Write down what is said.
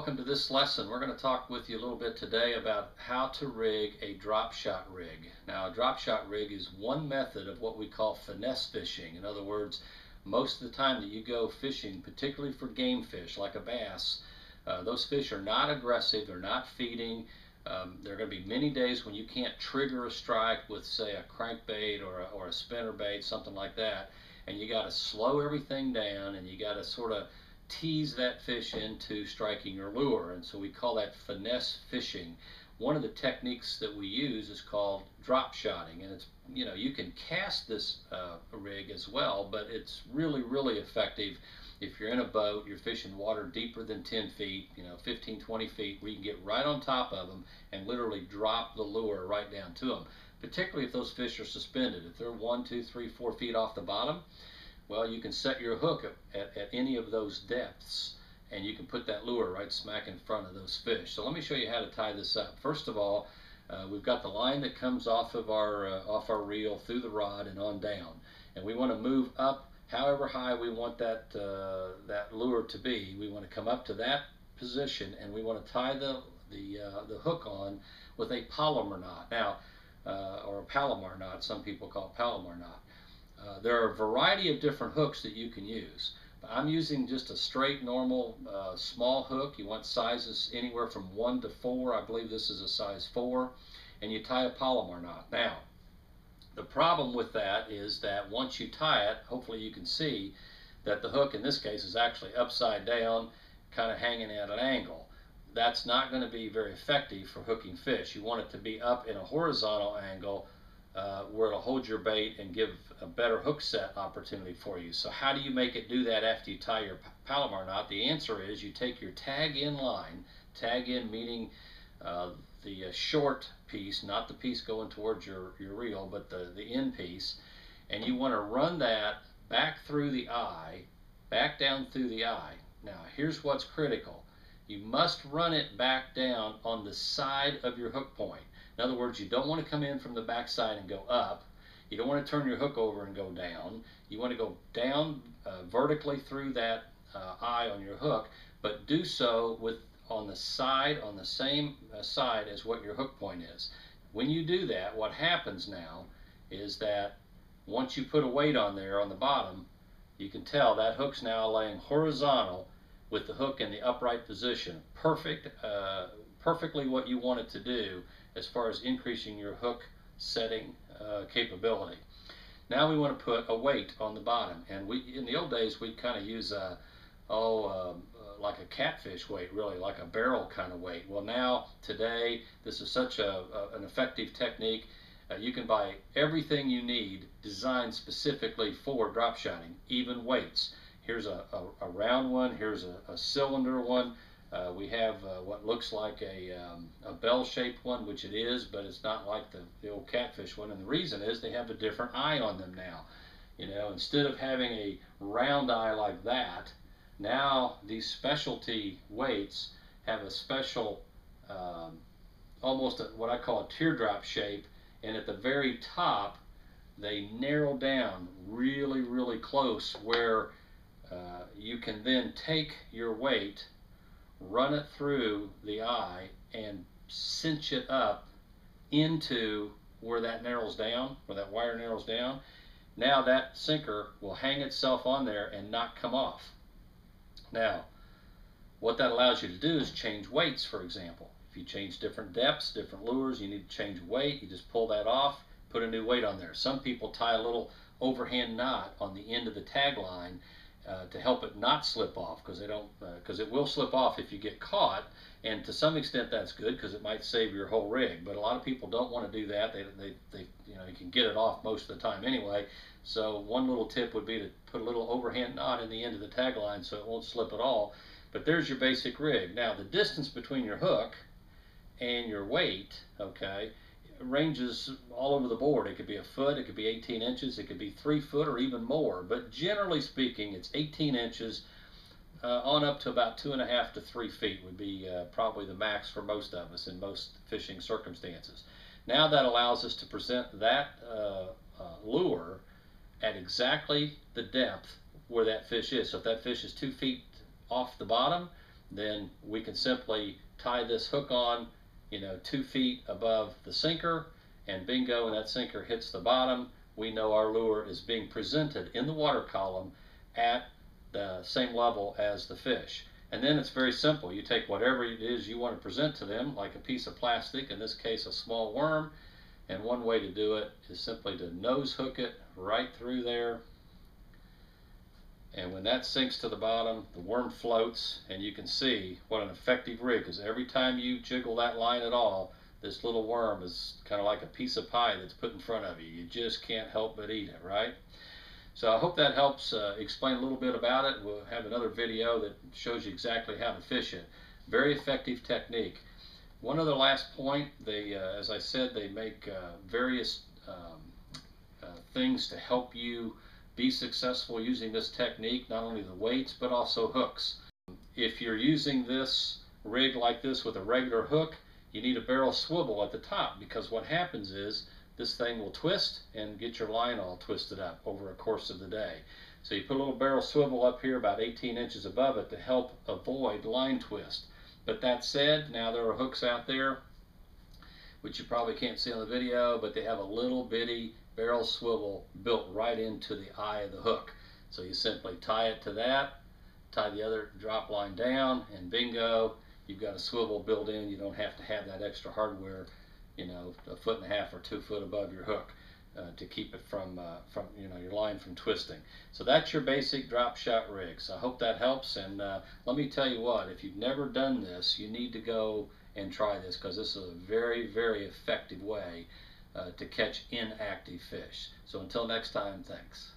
welcome to this lesson. We're going to talk with you a little bit today about how to rig a drop shot rig. Now, a drop shot rig is one method of what we call finesse fishing. In other words, most of the time that you go fishing, particularly for game fish like a bass, those fish are not aggressive, they're not feeding. There are going to be many days when you can't trigger a strike with, say, a crankbait or a spinnerbait, something like that, and you got to slow everything down and you got to sort of tease that fish into striking your lure, and so we call that finesse fishing. One of the techniques that we use is called drop shotting, and it's, you can cast this rig as well, but it's really effective if you're in a boat, you're fishing water deeper than 10 feet, 15, 20 feet, where you can get right on top of them and literally drop the lure right down to them, particularly if those fish are suspended. If they're 1, 2, 3, 4 feet off the bottom, well, you can set your hook at any of those depths, and you can put that lure right smack in front of those fish. So let me show you how to tie this up. First of all, we've got the line that comes off of our reel through the rod and on down, and we want to move up however high we want that lure to be. We want to come up to that position, and we want to tie the hook on with a Palomar knot. Now, or a Palomar knot, some people call it Palomar knot. There are a variety of different hooks that you can use. I'm using just a straight, normal, small hook. You want sizes anywhere from 1 to 4. I believe this is a size 4. And you tie a Palomar knot. Now, the problem with that is that once you tie it, hopefully you can see that the hook in this case is actually upside down, kind of hanging at an angle. That's not going to be very effective for hooking fish. You want it to be up in a horizontal angle, where it'll hold your bait and give a better hook set opportunity for you. So how do you make it do that after you tie your Palomar knot? The answer is you take your tag in line, tag in meaning the short piece, not the piece going towards your reel, but the end piece, and you want to run that back through the eye, back down through the eye. Now here's what's critical. You must run it back down on the side of your hook point. In other words, you don't want to come in from the back side and go up. You don't want to turn your hook over and go down. You want to go down vertically through that eye on your hook, but do so on the same side as what your hook point is. When you do that, what happens now is that once you put a weight on there on the bottom, you can tell that hook's now laying horizontal with the hook in the upright position. Perfectly what you want it to do as far as increasing your hook setting capability. Now we want to put a weight on the bottom, and in the old days we kind of use like a catfish weight, really like a barrel kind of weight. Well, now today this is such an effective technique. You can buy everything you need designed specifically for drop shotting, even weights. Here's a round one, here's a cylinder one. We have what looks like a bell-shaped one, which it is, but it's not like the old catfish one. And the reason is they have a different eye on them now. Instead of having a round eye like that, now these specialty weights have a special, almost what I call a teardrop shape, and at the very top they narrow down really close, where you can then take your weight, run it through the eye, and cinch it up into where that narrows down, where that wire narrows down. Now that sinker will hang itself on there and not come off. Now, what that allows you to do is change weights, for example. If you change different depths, different lures, you need to change weight. You just pull that off, put a new weight on there. Some people tie a little overhand knot on the end of the tag line to help it not slip off, because it will slip off if you get caught, and to some extent that's good because it might save your whole rig. But a lot of people don't want to do that. You can get it off most of the time anyway. So one little tip would be to put a little overhand knot in the end of the tag line so it won't slip at all. But there's your basic rig. Now the distance between your hook and your weight, okay, ranges all over the board. It could be a foot, it could be 18 inches, it could be 3 foot or even more, but generally speaking it's 18 inches on up to about 2.5 to 3 feet would be probably the max for most of us in most fishing circumstances. Now that allows us to present that lure at exactly the depth where that fish is. So if that fish is 2 feet off the bottom, then we can simply tie this hook on, 2 feet above the sinker, and bingo, when that sinker hits the bottom, we know our lure is being presented in the water column at the same level as the fish. And then it's very simple. You take whatever it is you want to present to them, like a piece of plastic, in this case a small worm, and one way to do it is simply to nose hook it right through there. And when that sinks to the bottom, the worm floats, and you can see what an effective rig, because every time you jiggle that line at all, this little worm is kind of like a piece of pie that's put in front of you. You just can't help but eat it, right? So I hope that helps explain a little bit about it. We'll have another video that shows you exactly how to fish it. Very effective technique. One other last point, as I said, they make various things to help you be successful using this technique, not only the weights, but also hooks. If you're using this rig like this with a regular hook, you need a barrel swivel at the top, because what happens is this thing will twist and get your line all twisted up over a course of the day. So you put a little barrel swivel up here about 18 inches above it to help avoid line twist. But that said, now there are hooks out there, which you probably can't see on the video, but they have a little bitty barrel swivel built right into the eye of the hook. So you simply tie it to that, tie the other drop line down, and bingo, you've got a swivel built in. You don't have to have that extra hardware, a 1.5 feet or 2 foot above your hook to keep it from your line from twisting. So that's your basic drop shot rig. So I hope that helps. And let me tell you what, if you've never done this, you need to go and try this, because this is a very, very effective way to catch inactive fish. So until next time, thanks.